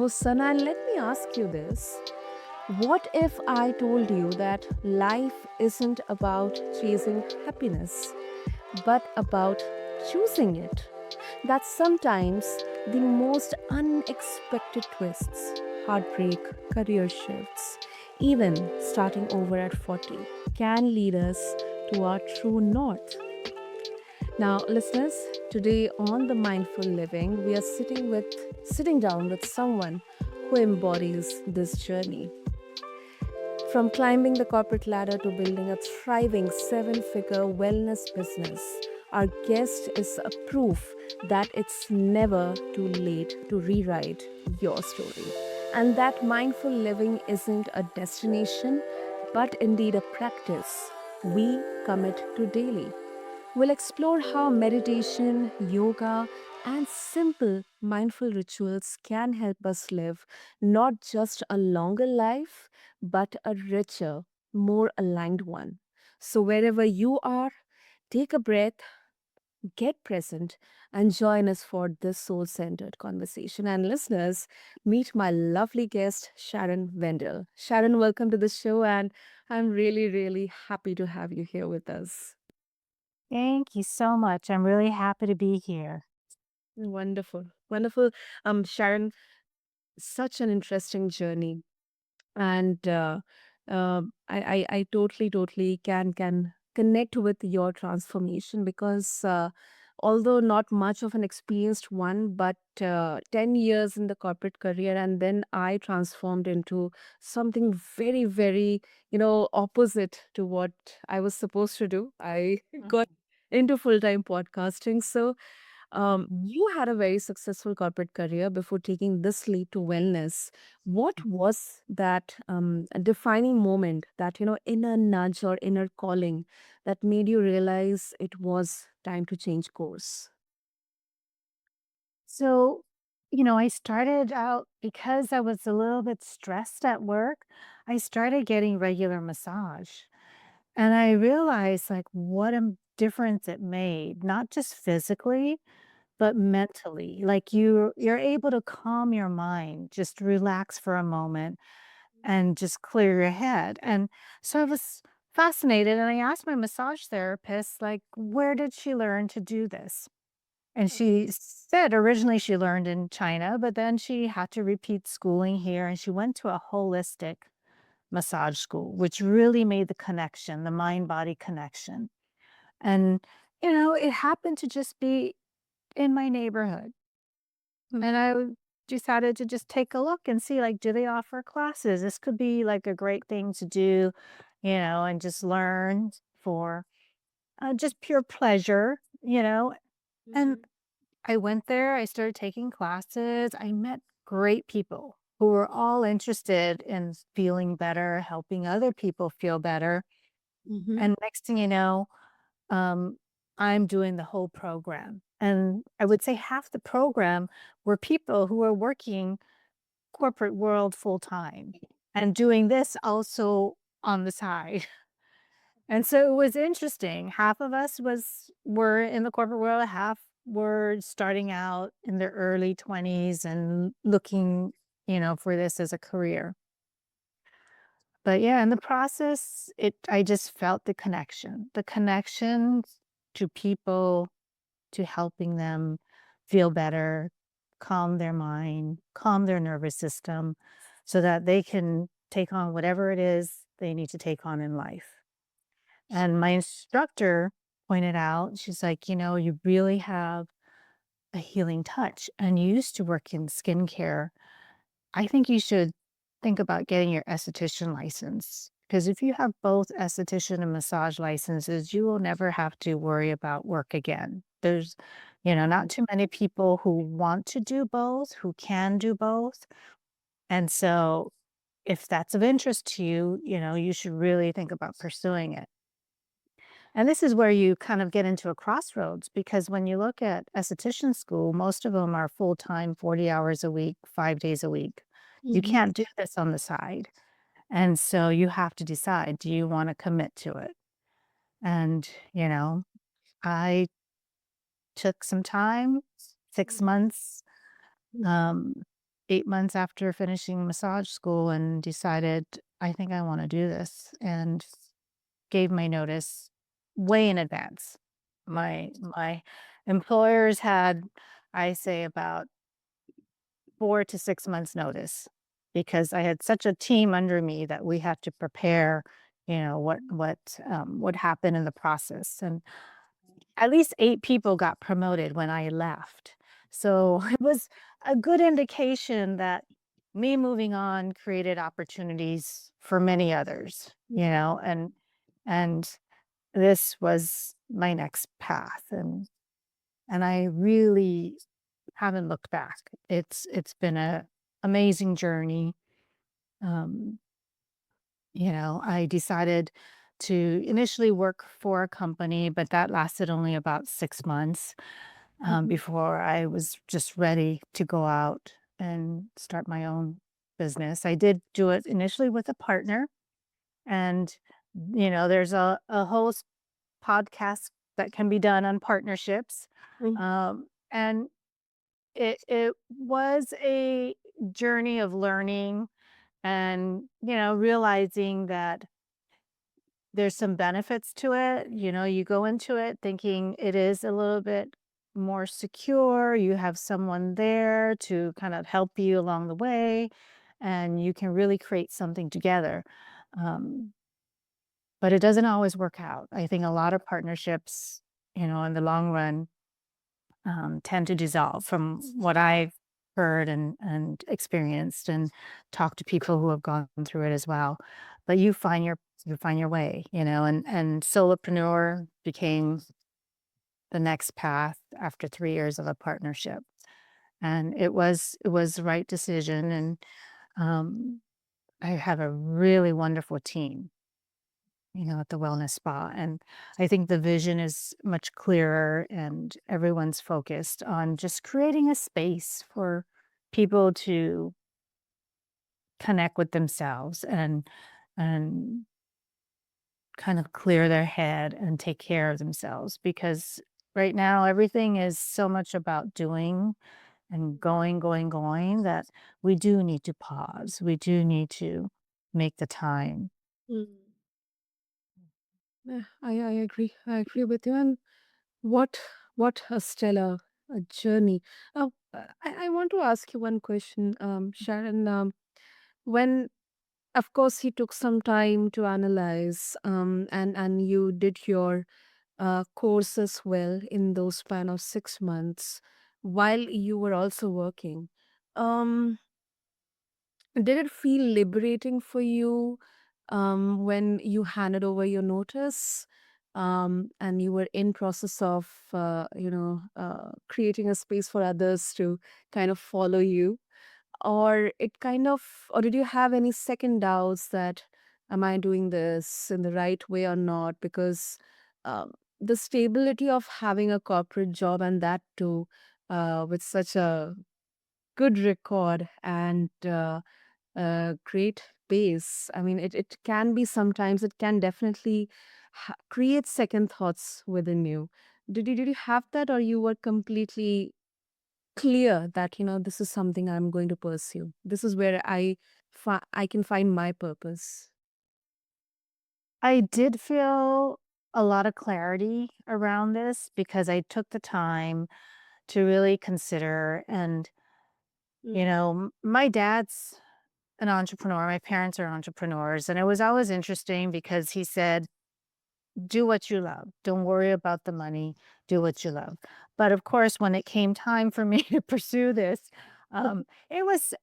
host Sana, and let me ask you this. What if I told you that life isn't about chasing happiness, but about choosing it? That sometimes the most unexpected twists, heartbreak, career shifts, even starting over at 40, can lead us to our true north. Now, listeners, today on the Mindful Living, we are sitting down with someone who embodies this journey. From climbing the corporate ladder to building a thriving seven-figure wellness business, our guest is a proof that it's never too late to rewrite your story. And that mindful living isn't a destination, but indeed a practice we commit to daily. We'll explore how meditation, yoga, and simple mindful rituals can help us live not just a longer life, but a richer, more aligned one. So, wherever you are, take a breath, get present, and join us for this soul centered conversation. And listeners, meet my lovely guest, Sharon Vendle. Sharon, welcome to the show, and I'm really, really happy to have you here with us. Thank you so much. I'm really happy to be here. Wonderful, wonderful. Sharon, such an interesting journey, and I totally can connect with your transformation because although not much of an experienced one, but 10 years in the corporate career, and then I transformed into something very opposite to what I was supposed to do. I got Mhm. into full-time podcasting. So you had a very successful corporate career before taking this leap to wellness. What was that defining moment, that inner nudge or inner calling that made you realize it was time to change course? So, I started out because I was a little bit stressed at work. I started getting regular massage. And I realized like what a difference it made, not just physically, but mentally. Like you're able to calm your mind, just relax for a moment and just clear your head. And so I was fascinated and I asked my massage therapist like where did she learn to do this? And she said originally she learned in China, but then she had to repeat schooling here and she went to a holistic massage school, which really made the connection, the mind body connection. And, it happened to just be in my neighborhood. And decided to just take a look and see, like, do they offer classes? This could be like a great thing to do, and just learn for just pure pleasure, and Mhm. I went there, I started taking classes, I met great people who were all interested in feeling better, helping other people feel better, Mhm. and next thing you know, um, I'm doing the whole program, and I would say half the program were people who were working corporate world full time and doing this also on the side. And so it was interesting. Half of us were in the corporate world, half were starting out in their early 20s and looking, for this as a career. But yeah, in the process, it I just felt the connection to people, to helping them feel better, calm their mind, calm their nervous system so that they can take on whatever it is they need to take on in life. And my instructor pointed out, she's like, you really have a healing touch and you used to work in skincare. I think you should think about getting your esthetician license because if you have both esthetician and massage licenses, you will never have to worry about work again. There's, not too many people who want to do both, who can do both. And so if that's of interest to you, you should really think about pursuing it. And this is where you kind of get into a crossroads because when you look at esthetician school, most of them are full time, 40 hours a week, 5 days a week. You Mhm. can't do this on the side. And so you have to decide, do you want to commit to it? And, I took some time, 6 months. 8 months after finishing massage school and decided, "I think I wanna do this," and gave my notice way in advance. My employers had, I say, about 4 to 6 months notice because I had such a team under me that we had to prepare, what would happen in the process, and at least 8 people got promoted when I left. So, it was a good indication that me moving on created opportunities for many others, and this was my next path, and I really haven't looked back. It's been a amazing journey. Um, I decided to initially work for a company, but that lasted only about 6 months, Mhm. before I was just ready to go out and start my own business. I did do it initially with a partner, and, there's a whole podcast that can be done on partnerships, Mm, and it was a journey of learning and, realizing that there's some benefits to it. You go into it thinking it is a little bit more secure. You have someone there to kind of help you along the way, and you can really create something together. Um, but it doesn't always work out. I think a lot of partnerships, in the long run, tend to dissolve from what I've heard and experienced and talked to people who have gone through it as well. But you find your way, and solopreneur became the next path after 3 years of a partnership. And it was the right decision, and um, I have a really wonderful team, at the wellness spa. And I think the vision is much clearer and everyone's focused on just creating a space for people to connect with themselves and kind of clear their head and take care of themselves because right now everything is so much about doing and going, going, going that we do need to pause. We do need to make the time. mm. Yeah, I agree. I agree with you. And what what a stellar journey. I want to ask you one question, Sharon. When of course you took some time to analyze, and you did your course as well in those span of 6 months while you were also working. Um, did it feel liberating for you when you handed over your notice and you were in process of creating a space for others to kind of follow you? Or did you have any second doubts that am I doing this in the right way or not? Because um, the stability of having a corporate job, and that too with such a good record and great base. I mean, it can be sometimes, it can definitely create second thoughts within you. Did you have that, or you were completely clear that, this is something I'm going to pursue? This is where I can find my purpose. I did feel a lot of clarity around this because I took the time to really consider and, Mm, my dad's an entrepreneur, my parents are entrepreneurs, and it was always interesting because he said, "Do what you love. Don't worry about the money. Do what you love." But of course, when it came time for me to pursue this, it was,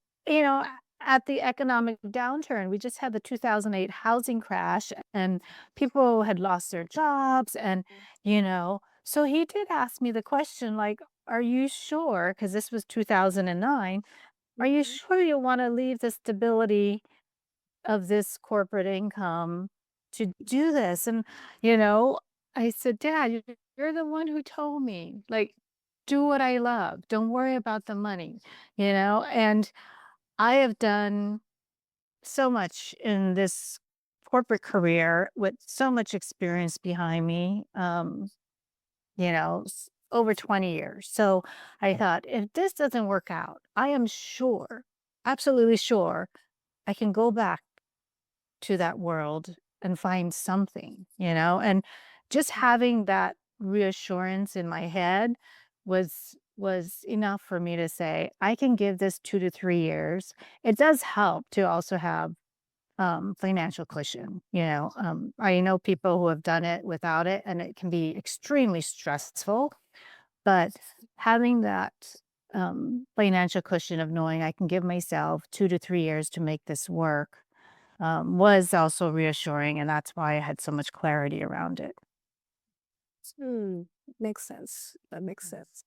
at the economic downturn. We just had the 2008 housing crash and people had lost their jobs so he did ask me the question like, "Are you sure?" Because this was 2009. "Are you mhm, sure you wanna leave the stability of this corporate income to do this?" And, you know, I said, "Dad, you're the one who told me, like, do what I love. Don't worry about the money," And I have done so much in this corporate career with so much experience behind me, over 20 years. So I thought, if this doesn't work out, I am sure absolutely sure I can go back to that world and find something, and just having that reassurance in my head was enough for me to say, I can give this 2 to 3 years. It does help to also have financial cushion, I know people who have done it without it, and it can be extremely stressful, but having that, financial cushion of knowing I can give myself 2 to 3 years to make this work, was also reassuring, and that's why I had so much clarity around it. Hmm. Makes sense. That makes sense.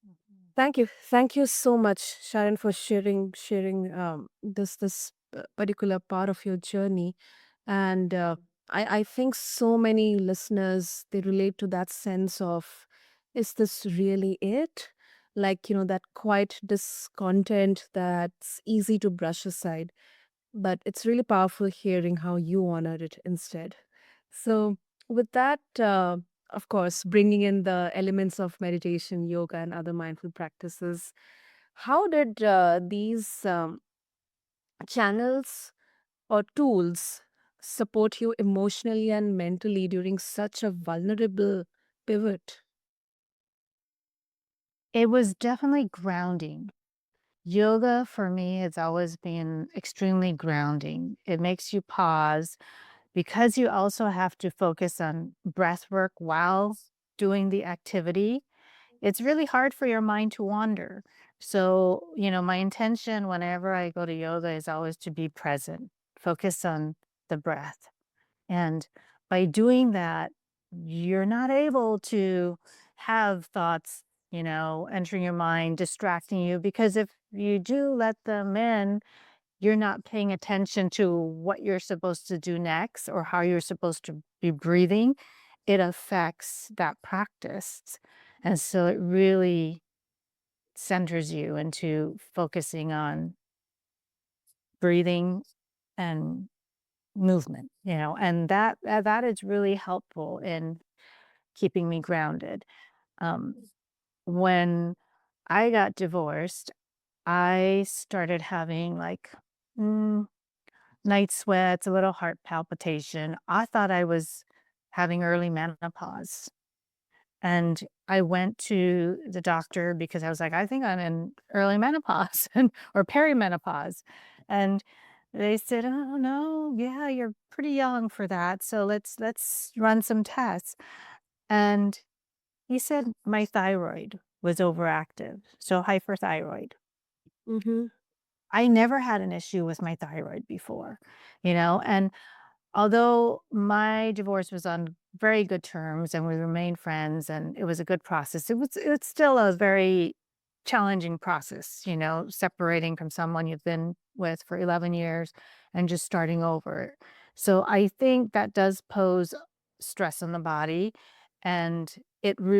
Mhm. Thank you. Thank you so much, Sharon, for sharing this particular part of your journey. And I think so many listeners, they relate to that sense of, is this really it? Like, that quiet discontent that's easy to brush aside. But it's really powerful hearing how you honored it instead. So, with that, of course, bringing in the elements of meditation, yoga, and other mindful practices, how did these channels or tools support you emotionally and mentally during such a vulnerable pivot? It was definitely grounding. Yoga for me has always been extremely grounding. It makes you pause because you also have to focus on breath work while doing the activity. It's really hard for your mind to wander. So, my intention whenever I go to yoga is always to be present, focus on the breath. And by doing that, you're not able to have thoughts, entering your mind, distracting you. Because if you do let them in, you're not paying attention to what you're supposed to do next or how you're supposed to be breathing. It affects that practice. And so it really centers you into focusing on breathing and movement, and that is really helpful in keeping me grounded. Um, when I got divorced, I started having like mm, night sweats, a little heart palpitation. I thought I was having early menopause. And I went to the doctor because I was like, I think I'm in early menopause or perimenopause. And they said, "Oh no, yeah, you're pretty young for that. So let's run some tests." And he said my thyroid was overactive, so hyperthyroid. Mm-hmm. I never had an issue with my thyroid before, and although my divorce was on very good terms and we remained friends and it was a good process, it's still a very challenging process, separating from someone you've been with for 11 years and just starting over. So I think that does pose stress on the body, and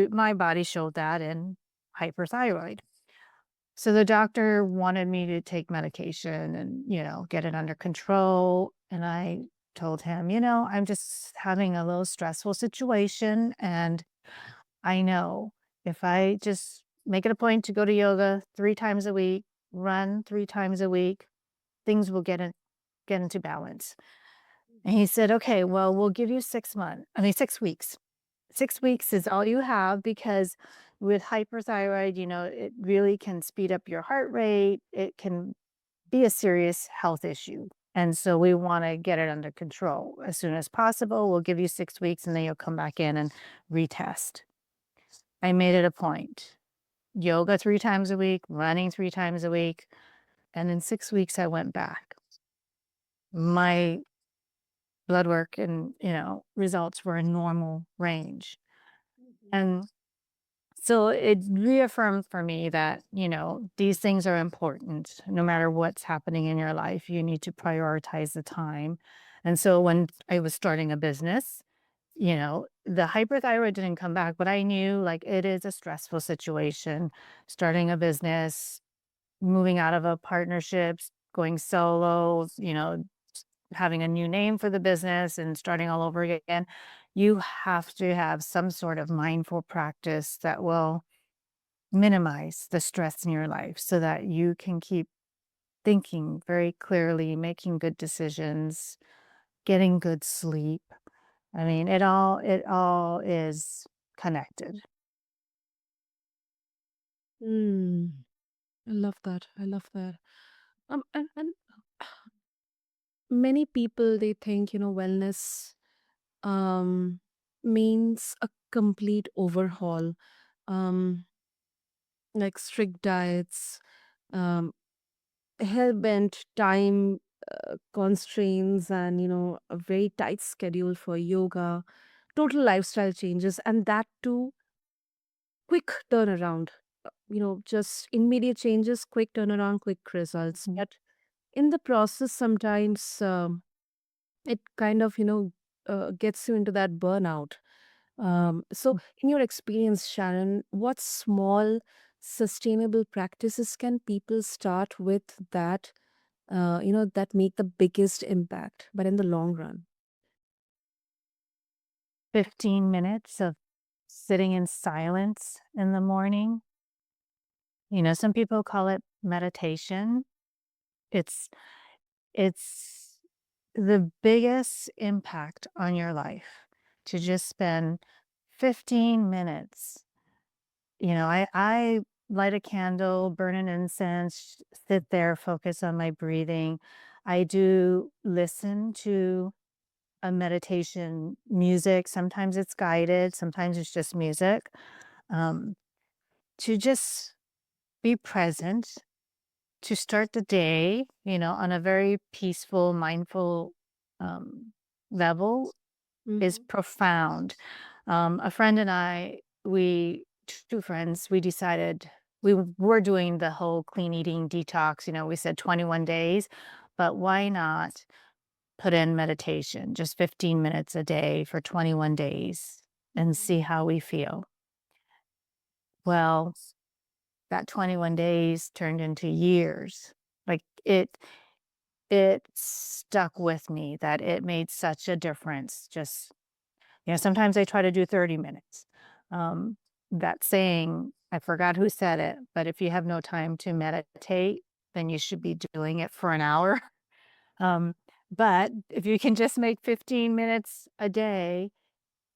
my body showed that in hyperthyroid. So the doctor wanted me to take medication and, get it under control. And I told him, I'm just having a little stressful situation. And I know if I just make it a point to go to yoga 3 times a week, run 3 times a week, things will get into balance. And he said, okay, well, we'll give you 6 months. I mean, 6 weeks. 6 weeks is all you have because with hyperthyroid, it really can speed up your heart rate. It can be a serious health issue. And so we want to get it under control as soon as possible. We'll give you 6 weeks and then you'll come back in and retest. I made it a point. Yoga 3 times a week, running 3 times a week. And in 6 weeks, I went back. My blood work and, results were in normal range. And so it reaffirmed for me that, these things are important. No matter what's happening in your life, you need to prioritize the time. And so when I was starting a business, the hyperthyroid didn't come back, but I knew like it is a stressful situation. Starting a business, moving out of a partnership, going solo, having a new name for the business and starting all over again. You have to have some sort of mindful practice that will minimize the stress in your life so that you can keep thinking very clearly, making good decisions, getting good sleep. I mean, it all is connected. Mm, I love that. I love that. And many people they think, wellness um means a complete overhaul. Um, like strict diets, um, hell-bent time constraints, and a very tight schedule for yoga, total lifestyle changes, and that too quick turnaround. Just immediate changes, quick turnaround, quick results. Mhm. But in the process, sometimes it kind of gets you into that burnout. So in your experience, Sharon, what small sustainable practices can people start with that that make the biggest impact, but in the long run? 15 minutes of sitting in silence in the morning. Some people call it meditation. It's it's the biggest impact on your life to just spend 15 minutes. I light a candle, burn an incense, sit there, focus on my breathing. I do listen to a meditation music. Sometimes it's guided, sometimes it's just music. Um, to just be present, to start the day, on a very peaceful, mindful um, level is Mhm. profound. A friend and I, we two friends, we decided were doing the whole clean eating detox. We said 21 days, but why not put in meditation, just 15 minutes a day for 21 days and see how we feel? Well, that 21 days turned into years. Like it stuck with me that it made such a difference. Just, sometimes I try to do 30 minutes. Um, that saying, I forgot who said it, but if you have no time to meditate, then you should be doing it for an hour. Um, but if you can just make 15 minutes a day,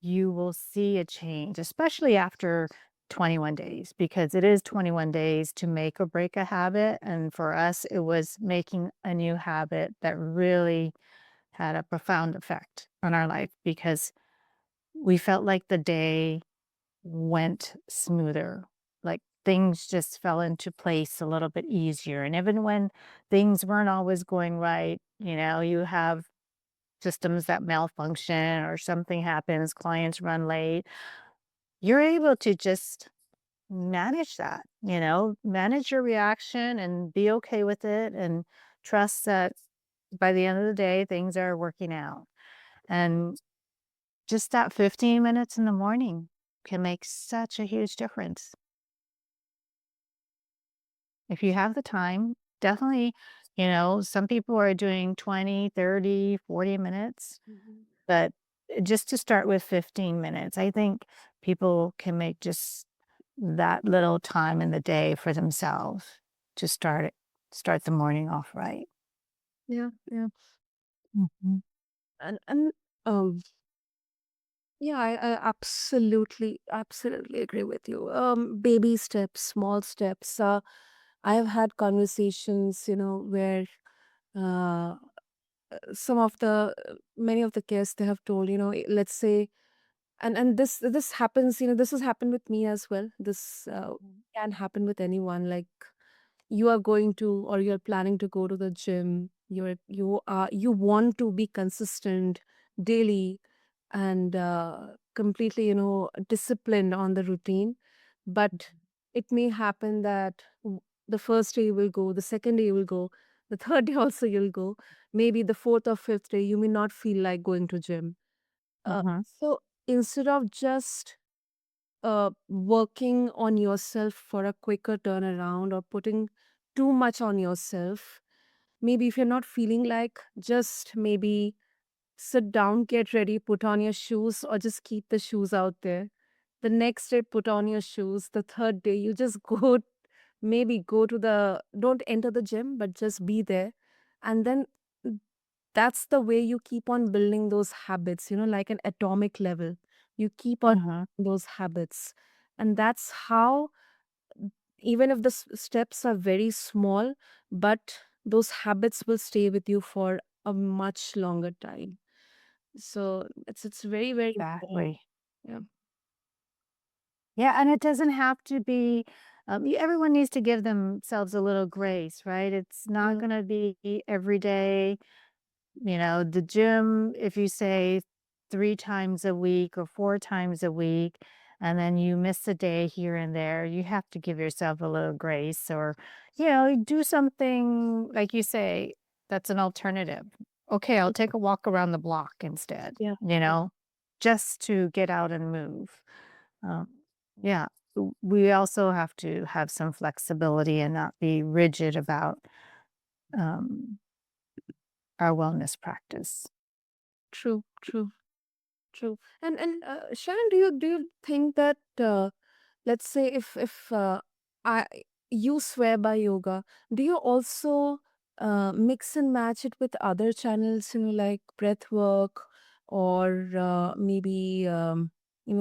you will see a change, especially after 21 days, because it is 21 days to make or break a habit. And for us, it was making a new habit that really had a profound effect on our life because we felt like the day went smoother. Like things just fell into place a little bit easier. And even when things weren't always going right, you have systems that malfunction or something happens, clients run late, you're able to just manage that, manage your reaction and be okay with it and trust that by the end of the day, things are working out. And just that 15 minutes in the morning can make such a huge difference. If you have the time, definitely, some people are doing 20, 30, 40 minutes. Mhm. But just to start with 15 minutes, I think people can make just that little time in the day for themselves to start the morning off right. Yeah, yeah. Mhm, And yeah, I absolutely agree with you. Baby steps, small steps. I have had conversations, where uh, some of the many of the guests they have told, let's say, and this happens, this has happened with me as well. This can happen with anyone. Like you are going to or you're planning to go to the gym, you want to be consistent daily and completely disciplined on the routine, but it may happen that the first day you will go, the second day you will go, the third day also you'll go, maybe the fourth or fifth day you may not feel like going to gym. mhm, So instead of just working on yourself for a quicker turnaround or putting too much on yourself. Maybe if you're not feeling like, just maybe sit down, get ready, put on your shoes, or just keep the shoes out there. The next day, put on your shoes. The third day, you just go maybe go to the don't enter the gym, but just be there. And then that's the way you keep on building those habits, like an atomic level. You keep on Mhm. those habits. And that's how, even if the steps are very small, but those habits will stay with you for a much longer time. So it's very, very important. Exactly. Yeah. Yeah, and it doesn't have to be, everyone needs to give themselves a little grace, right? It's not Yeah. going to be every day. The gym, if you say 3 times a week or 4 times a week, and then you miss a day here and there, you have to give yourself a little grace, or, do something, like you say, that's an alternative. Okay, I'll take a walk around the block instead, Yeah. just to get out and move. Um, yeah, we also have to have some flexibility and not be rigid about, um, our wellness practice. True, true, true. And Sharon, do you think that, let's say, if I you swear by yoga, do you also mix and match it with other channels, like breath work, or maybe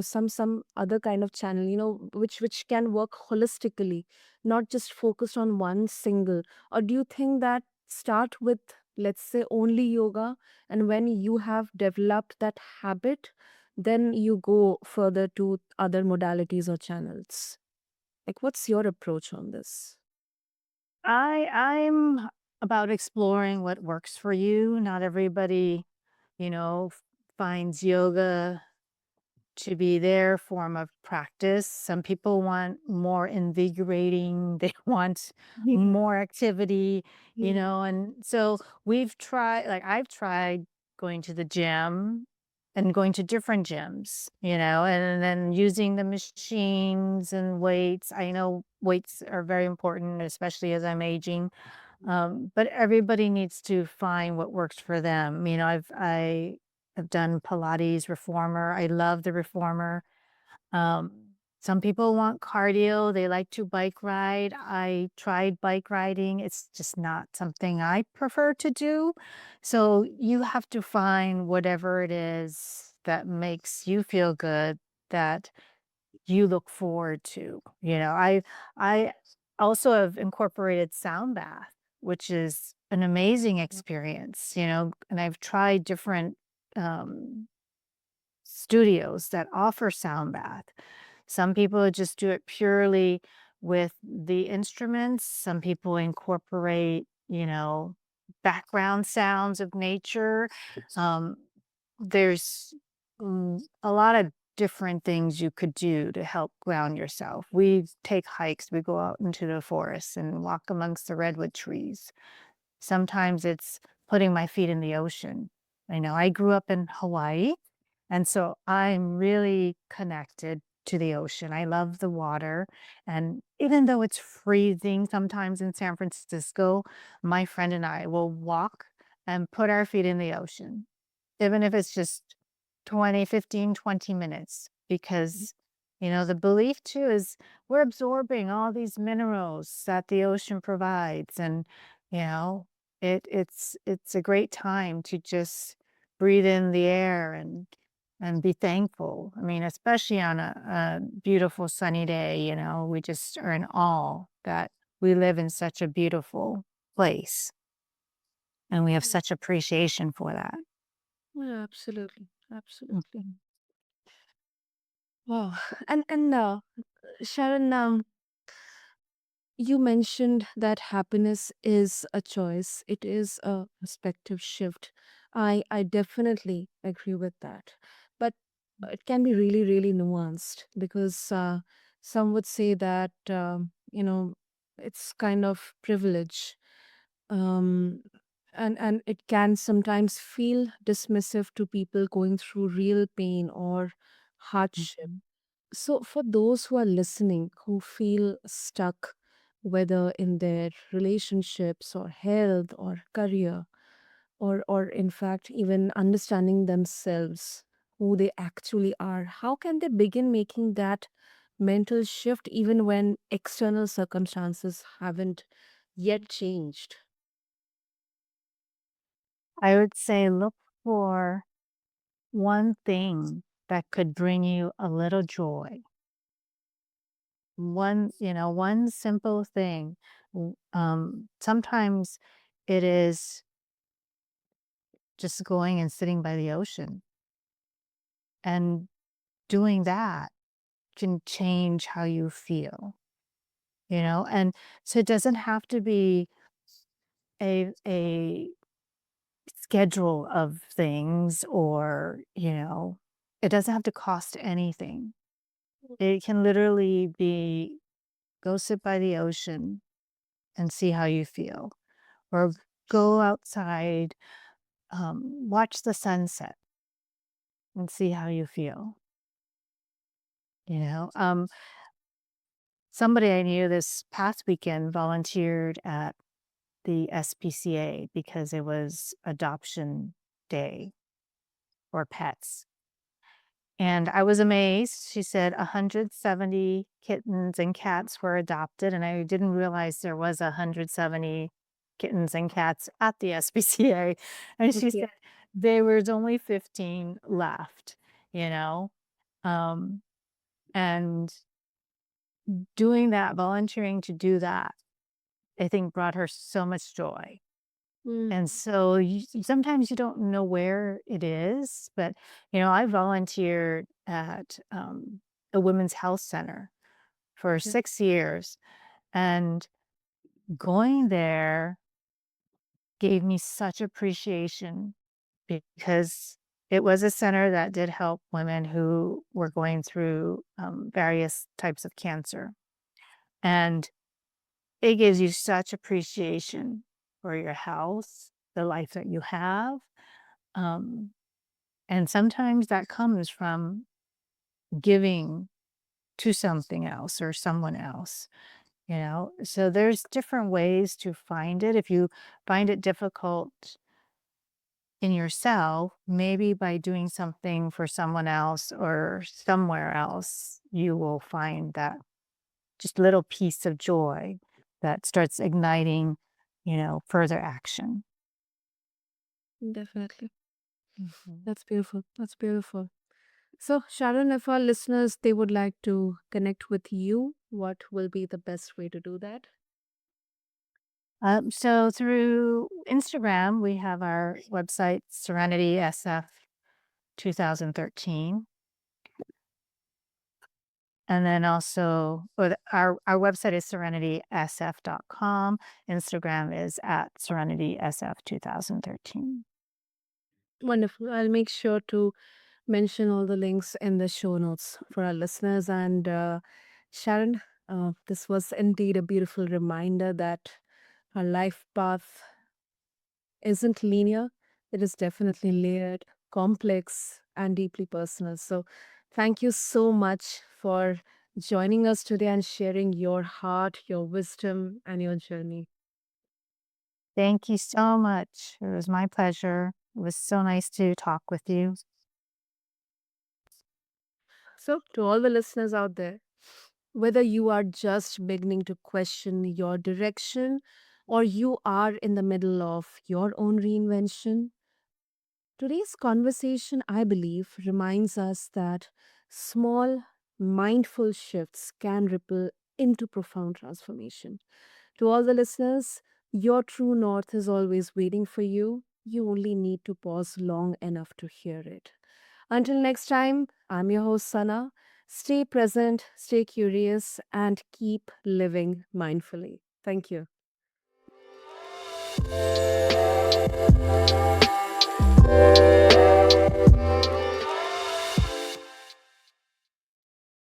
some other kind of channel, which can work holistically, not just focused on one single? Or do you think that start with, let's say, only yoga, and when you have developed that habit, then you go further to other modalities or channels? Like, what's your approach on this? I'm about exploring what works for you. Not everybody, finds yoga to be their form of practice. Some people want more invigorating, they want Yeah. more activity, Yeah. and so I've tried going to the gym and going to different gyms, and then using the machines and weights. I know weights are very important, especially as I'm aging. But everybody needs to find what works for them. I've done Pilates reformer. I love the reformer. Some people want cardio. They like to bike ride. I tried bike riding. It's just not something I prefer to do. So you have to find whatever it is that makes you feel good, that you look forward to. I also have incorporated sound bath, which is an amazing experience, and I've tried different um, studios that offer sound bath. Some people just do it purely with the instruments. Some people incorporate, background sounds of nature. Um, there's a lot of different things you could do to help ground yourself. We take hikes, we go out into the forest and walk amongst the redwood trees. Sometimes it's putting my feet in the ocean. I know I grew up in Hawaii, and so I'm really connected to the ocean. I love the water. And even though it's freezing sometimes in San Francisco, my friend and I will walk and put our feet in the ocean, even if it's just 20, 15, 20 minutes, because, the belief too is we're absorbing all these minerals that the ocean provides. And, you know, it's a great time to just breathe in the air and be thankful. I mean, especially on a beautiful sunny day, we just are in awe that we live in such a beautiful place and we have such appreciation for that. Yeah, absolutely. Absolutely. Mhm. Wow. And Sharon, you mentioned that happiness is a choice. It is a perspective shift. I definitely agree with that. But it can be really, really nuanced, because some would say that, it's kind of privilege. Um, and it can sometimes feel dismissive to people going through real pain or hardship. Mhm. So, for those who are listening, who feel stuck, whether in their relationships or health or career, or in fact, even understanding themselves, who they actually are, how can they begin making that mental shift even when external circumstances haven't yet changed? I would say look for one thing that could bring you a little joy. One simple thing. Sometimes it is just going and sitting by the ocean, and doing that can change how you feel, and so it doesn't have to be a schedule of things, or, it doesn't have to cost anything. It can literally be go sit by the ocean and see how you feel, or go outside, watch the sunset and see how you feel, you know? Somebody I knew this past weekend volunteered at the SPCA because it was adoption day for pets. And I was amazed. She said 170 kittens and cats were adopted, and I didn't realize there was 170 kittens and cats at the SPCA. And she Okay. said there was only 15 left, you know? Um, and doing that, volunteering to do that, I think brought her so much joy. Mm, And so sometimes you don't know where it is, but I volunteered at a women's health center for okay. 6 years, and going there gave me such appreciation because it was a center that did help women who were going through various types of cancer. And it gives you such appreciation for your health, the life that you have. Um, And sometimes that comes from giving to something else or someone else. So there's different ways to find it. If you find it difficult in yourself, maybe by doing something for someone else or somewhere else, you will find that just little piece of joy that starts igniting, further action. Definitely. Mhm. That's beautiful. That's beautiful. So, Sharon, if our listeners they would like to connect with you, what will be the best way to do that? So through Instagram, we have our website, Serenity SF 2013. And then also, our website is serenitysf.com. Instagram is at serenitysf 2013. Wonderful. I'll make sure to mention all the links in the show notes for our listeners. And Sharon, this was indeed a beautiful reminder that our life path isn't linear, it is definitely layered, complex, and deeply personal. So, thank you so much for joining us today and sharing your heart, your wisdom, and your journey. Thank you so much. It was my pleasure. It was so nice to talk with you. So, to all the listeners out there, whether you are just beginning to question your direction or you are in the middle of your own reinvention, today's conversation, I believe, reminds us that small, mindful shifts can ripple into profound transformation. To all the listeners, your true north is always waiting for you. You only need to pause long enough to hear it. Until next time, I'm your host, Sana. Stay present, stay curious, and keep living mindfully. Thank you.